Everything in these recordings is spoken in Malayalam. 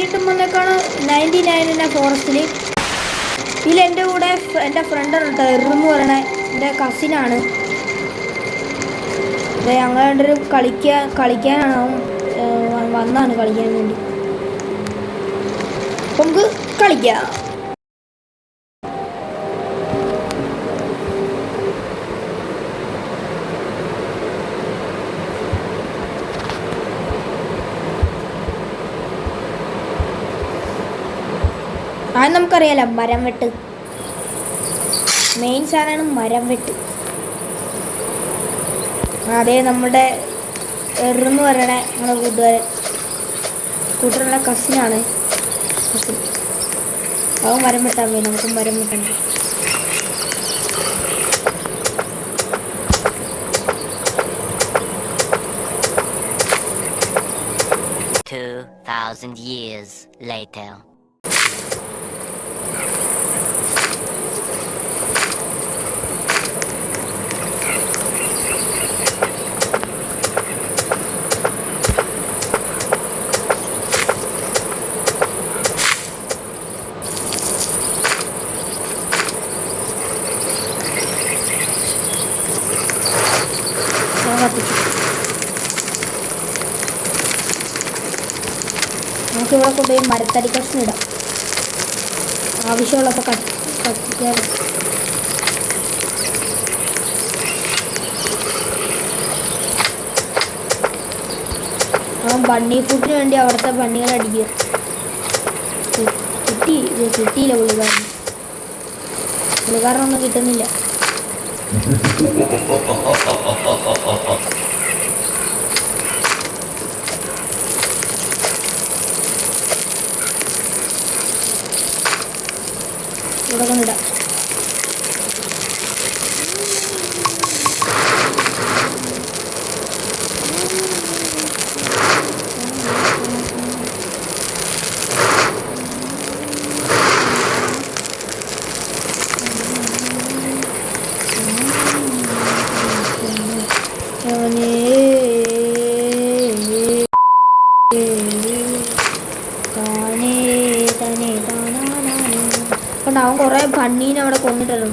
വീണ്ടും വന്നേക്കാണ് 99 ഫോറസ്റ്റിൽ. ഇതിൽ എൻ്റെ കൂടെ എൻ്റെ ഫ്രണ്ടാണ് കേട്ടോ, എറെന്ന് പറയണേ, എൻ്റെ കസിനാണ്. ഞങ്ങൾ രണ്ടൊരു കളിക്കാനാണ് വന്നാണ് കളിക്കാൻ വേണ്ടി. നമുക്ക് കളിക്കാം. അത് നമുക്കറിയാലോ, മരം വെട്ട് മെയിൻ സാധനമാണ്. മരം വെട്ട്. അതേ നമ്മുടെ എറെന്ന് പറയണേ നമ്മുടെ കൂട്ടുകാരുടെ കസിനാണ്. അവൻ മരം വെട്ടാൻ പോയി. നമുക്കും മരം വെട്ടണ്ട. years later. നമുക്കിവിടെ കൊണ്ടുപോയി മരത്തടി കഷ്ണം ഇടാം. ആവശ്യമുള്ളപ്പോൾ കത്തിക്കാൻ. ബണ്ണി ഫുഡിന് വേണ്ടി അവിടുത്തെ ബണ്ണികളെ അടിക്കുക. കിട്ടിയില്ല പുള്ളിക്കാരനൊന്നും കിട്ടുന്നില്ല. ഇവിടെ കൊണ്ടിടാം. അവൻ കുറേ പണ്ണീനെ അവിടെ കൊന്നിട്ടുണ്ട്.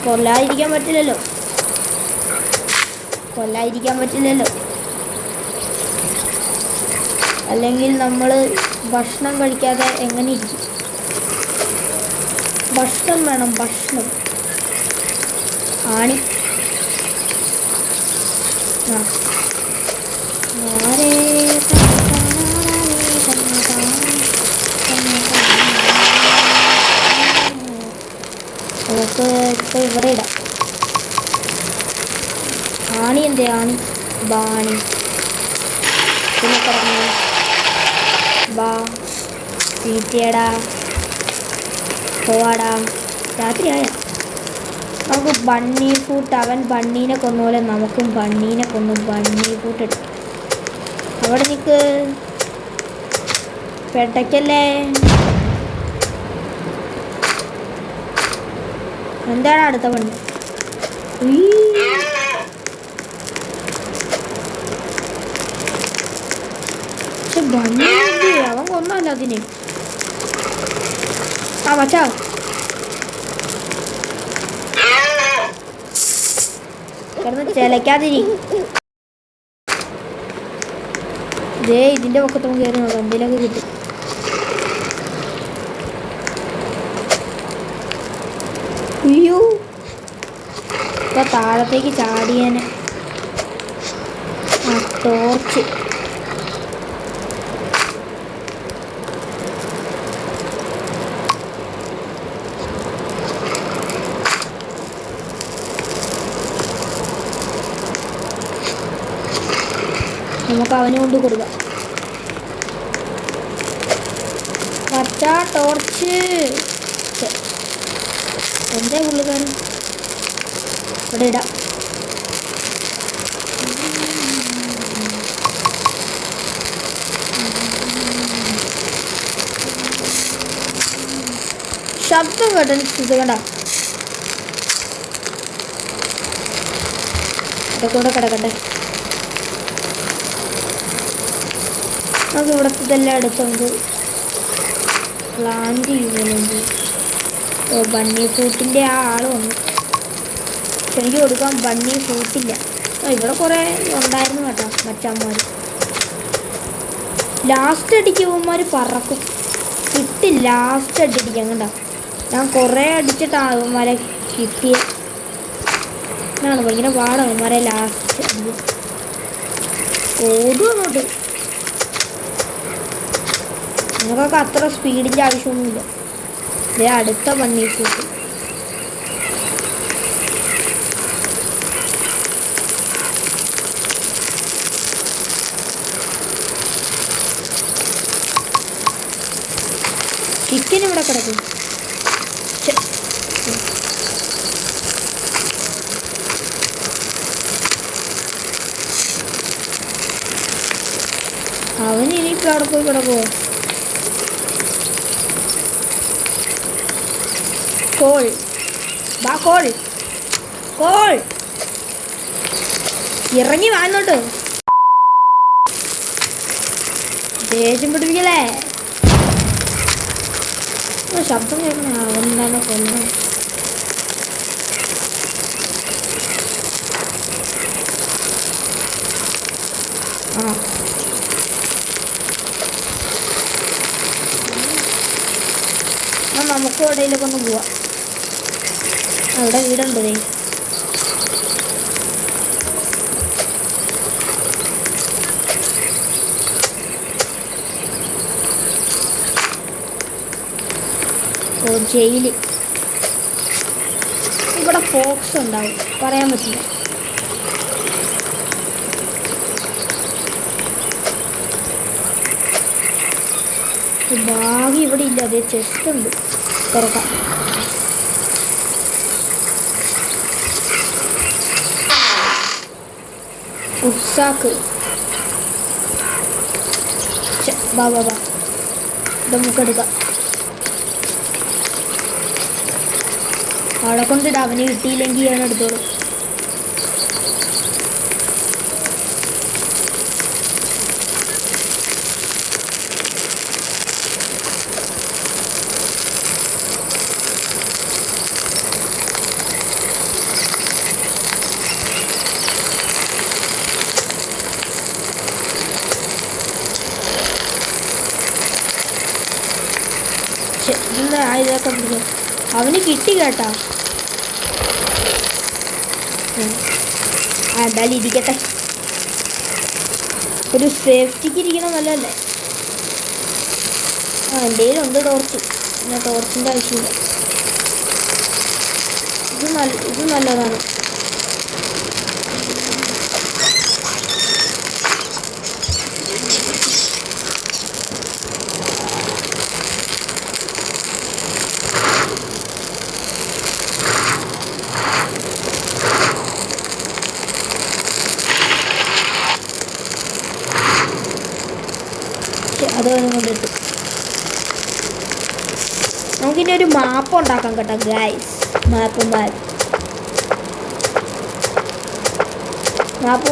കൊല്ലാതിരിക്കാൻ പറ്റില്ലല്ലോ. അല്ലെങ്കിൽ നമ്മൾ ഭക്ഷണം കഴിക്കാതെ എങ്ങനെ ഇരിക്കും? ഭക്ഷണം വേണം. ആണി നമുക്ക് ഇപ്പോൾ ഇവിടെ ഇടാം. ആണി ബാണി പിന്നെ പറഞ്ഞു തീറ്റയടാ പോവാടാ. രാത്രിയായ നമുക്ക് ബണ്ണി ഫ്രൂട്ട്. അവൻ ബണ്ണീനെ കൊന്ന പോലെ നമുക്കും ബണ്ണീനെ കൊന്നു ബണ്ണി ഫ്രൂട്ട് ഇട്ടു. അവിടെ നിൽക്ക്, പെട്ടയ്ക്കല്ലേ. എന്താണ് അടുത്ത പണി? പക്ഷെ ബണ്ണി അവൻ കൊന്നല്ല അതിന്. മച്ചാ കിടന്ന് ചിലക്കാതിരി. ഇതിന്റെ പൊക്കത്തും കയറി നോക്കാം, എന്തെങ്കിലുമൊക്കെ കിട്ടും. അയ്യോ, ഇപ്പൊ താഴത്തേക്ക് ചാടിയേനെ. ടോർച്ച് നമുക്ക് അവന് കൊണ്ട് കൊടുക്കാം. പച്ചാ ടോർച്ച്. എന്താ പുള്ളിക്കാരൻ ഇവിടെ ഇടാം. ശബ്ദം കേട്ടോ, ഇത് കണ്ട ഇതൊക്കെ കൂടെ കിടക്കട്ടെ. നമുക്ക് ഇവിടുത്തെ ഇതെല്ലാം എടുത്ത് നമുക്ക് പ്ലാന്റ് ചെയ്യുന്നില്ലെങ്കിൽ. ഓ ബണ്ണി ഫ്രൂട്ടിൻ്റെ ആ ആൾ വന്നു. എനിക്ക് കൊടുക്കാൻ ബണ്ണി ഫ്രൂട്ടില്ല. ഇവിടെ കുറേ ഉണ്ടായിരുന്നു കേട്ടോ മച്ചന്മാർ. ലാസ്റ്റ് അടിക്കുമ്പോൾ പറക്കും. കിട്ടില്ല ലാസ്റ്റ് അടിക്കാം കണ്ടോ. ഞാൻ കുറേ അടിച്ചിട്ടാണ് അവന്മാരെ കിട്ടിയത്. എന്നാണ് ഭയങ്കര പാടാണ് അവന്മാരെ ലാസ്റ്റ് അടിക്കും. ഓടും അങ്ങോട്ട്. നിങ്ങൾക്കൊക്കെ അത്ര സ്പീഡിൻ്റെ ആവശ്യമൊന്നുമില്ല. ഇത് അടുത്ത ബണ്ണി ഫ്രൂട്ട്. ചിക്കൻ ഇവിടെ കിടക്കും. അവൻ ഇനിയിപ്പോൾ അവിടെ പോയി കിടക്കുമോ? കോൾ വാ, കോൾ കോൾ ഇറങ്ങി വാങ്ങോട്ട്. ദേഷ്യം പിടിപ്പിക്കലേ. ശബ്ദം കേൾക്കണ അവനെന്താണ് കൊല്ലണം. ആ നമുക്ക് ഇടയിലൊക്കെ ഒന്ന് പോവാം. അവിടെ വീടുണ്ട്. ഓ ജയില്. ഇവിടെ ഫോക്സ് ഉണ്ടാവും, പറയാൻ പറ്റില്ല. ബാഗ് ഇവിടെ ഇല്ല. അതേ ചെസ്റ്റ് ഉണ്ട് തുറക്കാം. ഉത്സാക്ക് ബാ ബാ ബാ. ഇത് നമുക്കെടുക്കാം. അവിടെ കൊണ്ടിടാം. അവന് കിട്ടിയില്ലെങ്കിൽ ഞാൻ എടുത്തോളൂ. ഇതൊക്കെ പിടിക്കും. അവന് കിട്ടി കേട്ടാ. എന്തായാലും ഇരിക്കട്ടെ. ഒരു സേഫ്റ്റിക്ക് ഇരിക്കണം നല്ലതല്ലേ. എൻ്റെ ഉണ്ട് ടോർച്ച്. പിന്നെ ടോർച്ചിൻ്റെ ആവശ്യമില്ല. ഇത് നല്ലതാണ്. അത് കൊണ്ടിട്ട് നമുക്കിനി ഒരു മാപ്പ് ഉണ്ടാക്കാം കേട്ടോ ഗൈസ്. മാപ്പ്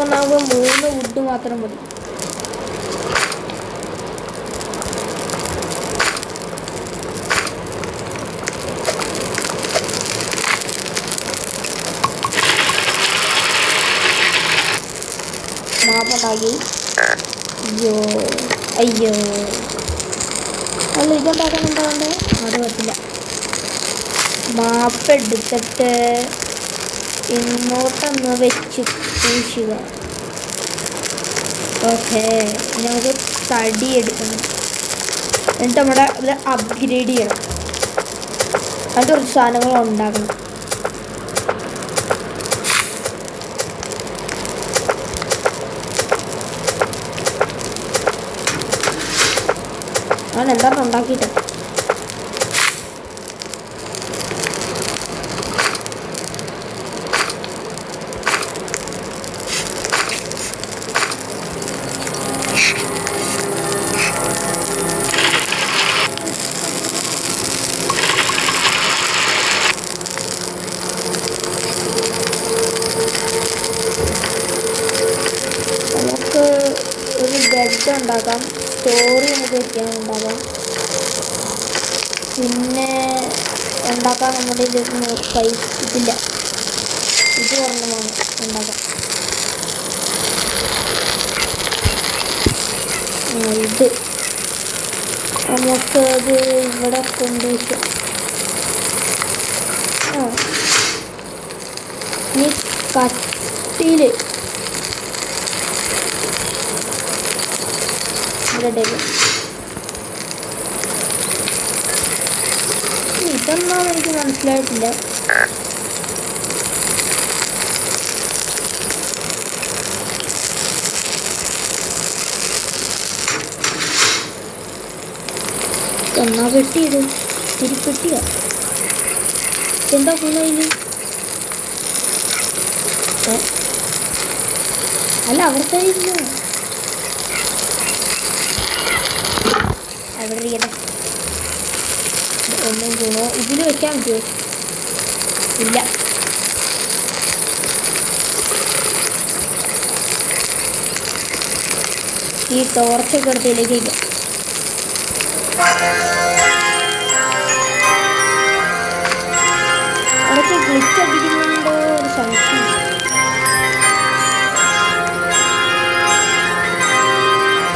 ഉണ്ടാകുമ്പോൾ 3 വുഡ് മാത്രം മതി. മാപ്പുണ്ടാക്കി. അയ്യോ അല്ല ഇതുണ്ടാക്കാനുണ്ടാകണ്ടേ. അത് പറ്റില്ല. മാപ്പ് എടുത്തിട്ട് ഇങ്ങോട്ടൊന്ന് വെച്ച് പൂശുക. ഓക്കെ നമുക്ക് തടി എടുക്കണം. എന്നിട്ട് നമ്മുടെ ഇത് അപ്ഗ്രേഡ് ചെയ്യണം. അതിൻ്റെ കുറച്ച് സാധനങ്ങൾ ഉണ്ടാക്കണം. അവൻ എന്താണ് ഉണ്ടാക്കിയിട്ട്. നമുക്ക് ഒരു ബെഡ് ഉണ്ടാക്കാം. സ്റ്റോറി നമുക്ക് വെക്കാനുണ്ടാവാം. പിന്നെ ഉണ്ടാക്കാൻ നമ്മുടെ ഇതിന് പൈസ ഇതില്ല. ഇത് പറഞ്ഞതാണ് ഉണ്ടാക്കാം. ഇത് നമുക്കത് ഇവിടെ കൊണ്ടുവയ്ക്കാം. ഈ കട്ടിയിൽ ഇവിടെ ഇതൊന്നും എനിക്ക് മനസ്സിലായിട്ടില്ല. എന്നാ പെട്ടിയത് തിരിപ്പെട്ടിയാ എന്താ പോകുന്നതിന്? അല്ല അവിടെ തന്നെ ഇരുന്നു. അവിടെ ഇരിക്കട്ടെ. ഒന്നും ഗുണോ ഇതിൽ വെക്കാൻ പറ്റുമോ? ഇല്ല. ഈ ടോർച്ചൊക്കെ എടുത്തിലേക്ക് വയ്ക്കാം. അതൊക്കെ ഗ്ലിച്ചടിക്കുന്നുണ്ടോ ഒരു സംശയം.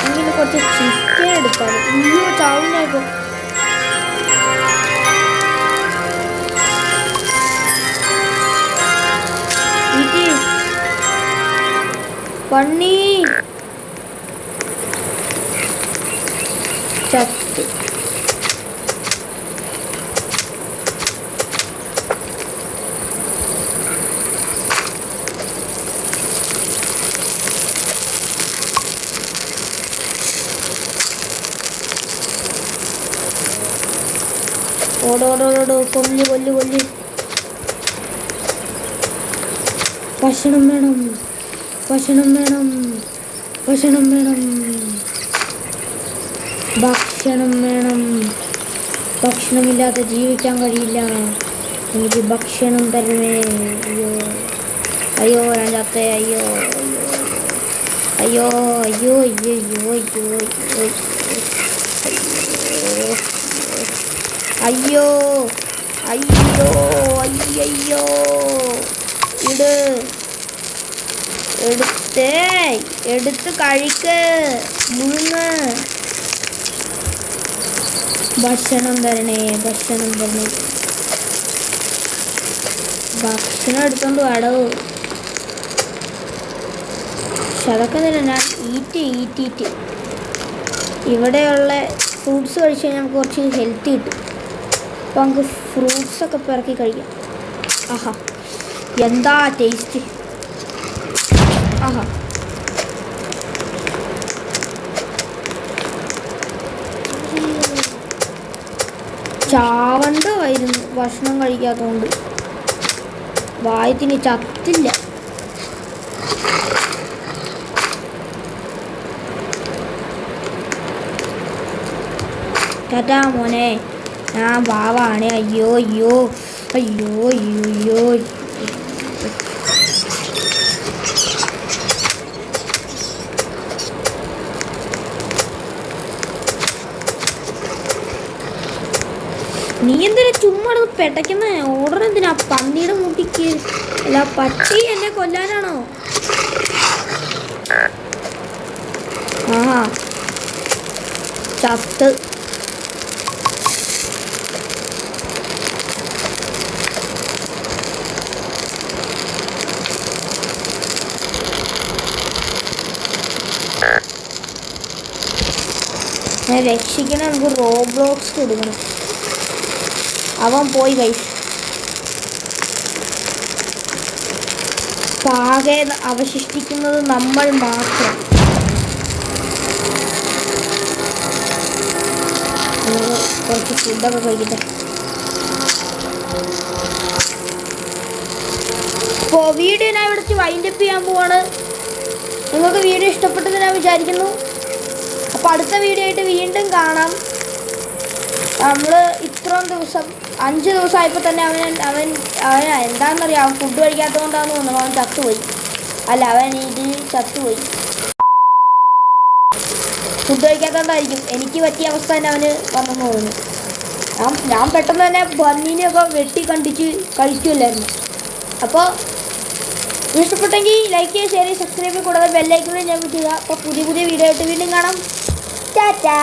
അങ്ങനെ കുറച്ച് ചിക്കൻ എടുക്കാം. അയ്യോ ചാവുന്നേക്കും. പണ്ണി ചത്ത്. ഓടോടോടോ കൊല്ലി കൊല്ലി കൊല്ലി. ഭക്ഷണം വേണം, ഭക്ഷണം വേണം, ഭക്ഷണം വേണം, ഭക്ഷണം വേണം. ഭക്ഷണമില്ലാതെ ജീവിക്കാൻ കഴിയില്ല. എനിക്ക് ഭക്ഷണം തരണേ. അയ്യോ അയ്യോ ഞാൻ ചത്തേ. അയ്യോ അയ്യോ അയ്യോ അയ്യോ അയ്യോ അയ്യോ അയ്യോ അയ്യോ. ഇട് എടുത്ത് കഴിക്ക്. മുഴുങ്ങ്. ഭക്ഷണം തരണേ, ഭക്ഷണം തരണേ. ഭക്ഷണം എടുത്തോണ്ട് വാടോ. പക്ഷെ അതൊക്കെ തന്നെ ഞാൻ ഈറ്റ് ഇവിടെയുള്ള ഫ്രൂട്ട്സ് കഴിച്ച് കഴിഞ്ഞാൽ നമുക്ക് കുറച്ച് ഹെൽത്തി കിട്ടും. അപ്പോൾ നമുക്ക് ഫ്രൂട്ട്സൊക്കെ പിറക്കി കഴിക്കാം. ആഹാ എന്താ ടേസ്റ്റ്. ആഹാ ചാവണ്ടായിരുന്നു ഭക്ഷണം കഴിക്കാത്തതുകൊണ്ട്. വായത്തിന് ചത്തില്ല. ടാറ്റാ മോനെ, ഞാൻ പാവാണ്. അയ്യോ അയ്യോ അയ്യോ അയ്യോ അയ്യോ. നീ എന്തിനാ ചുമ്മാ പെട്ടയ്ക്കുന്ന? ഓർഡർ എന്തിനാ? പന്നിയുടെ മുട്ടിക്ക് അല്ല, പട്ടി എന്നെ കൊല്ലാനാണോ? ആ ചത്ത്. രക്ഷിക്കണം. നമുക്ക് റോബ്ലോക്സ് കൊടുക്കണം. അവൻ പോയി ഗൈസ്. പാകെ അവശിഷ്ടിക്കുന്നത് നമ്മൾ മാത്രം. കുറച്ച് ഫുഡൊക്കെ കഴിക്കട്ടെ. ഇപ്പോൾ വീഡിയോ ഞാൻ ഇവിടെ വൈൻഡപ്പ് ചെയ്യാൻ പോവാണ്. നിങ്ങൾക്ക് വീഡിയോ ഇഷ്ടപ്പെട്ടെന്ന് ഞാൻ വിചാരിക്കുന്നു. അപ്പോൾ അടുത്ത വീഡിയോ ആയിട്ട് വീണ്ടും കാണാം. നമ്മൾ ഇത്രയും ദിവസം 5 ദിവസമായപ്പോൾ തന്നെ അവൻ എന്താണെന്നറിയാം. അവൻ ഫുഡ് കഴിക്കാത്തതുകൊണ്ടാണെന്ന് തോന്നുന്നു അവൻ ചത്തുപോയി. അല്ല, അവൻ ഇതിൽ ചത്തുപോയി. ഫുഡ് കഴിക്കാത്തതുകൊണ്ടായിരിക്കും. എനിക്ക് പറ്റിയ അവസ്ഥ തന്നെ അവന് വന്നെന്ന് തോന്നുന്നു. ഞാൻ പെട്ടെന്ന് തന്നെ ബന്നീനെയൊക്കെ വെട്ടി കണ്ടിച്ച് കഴിക്കുമല്ലായിരുന്നു. അപ്പോൾ ഇഷ്ടപ്പെട്ടെങ്കിൽ ലൈക്ക് ചെയ്യുക, ഷെയർ ചെയ്യുക, സബ്സ്ക്രൈബ് ചെയ്യുക, കൂടാതെ ബെല്ലൈക്കണിൽ ഞാൻ ചെയ്യുക. അപ്പോൾ പുതിയ വീഡിയോ ആയിട്ട് വീണ്ടും കാണാം. ടാറ്റാ.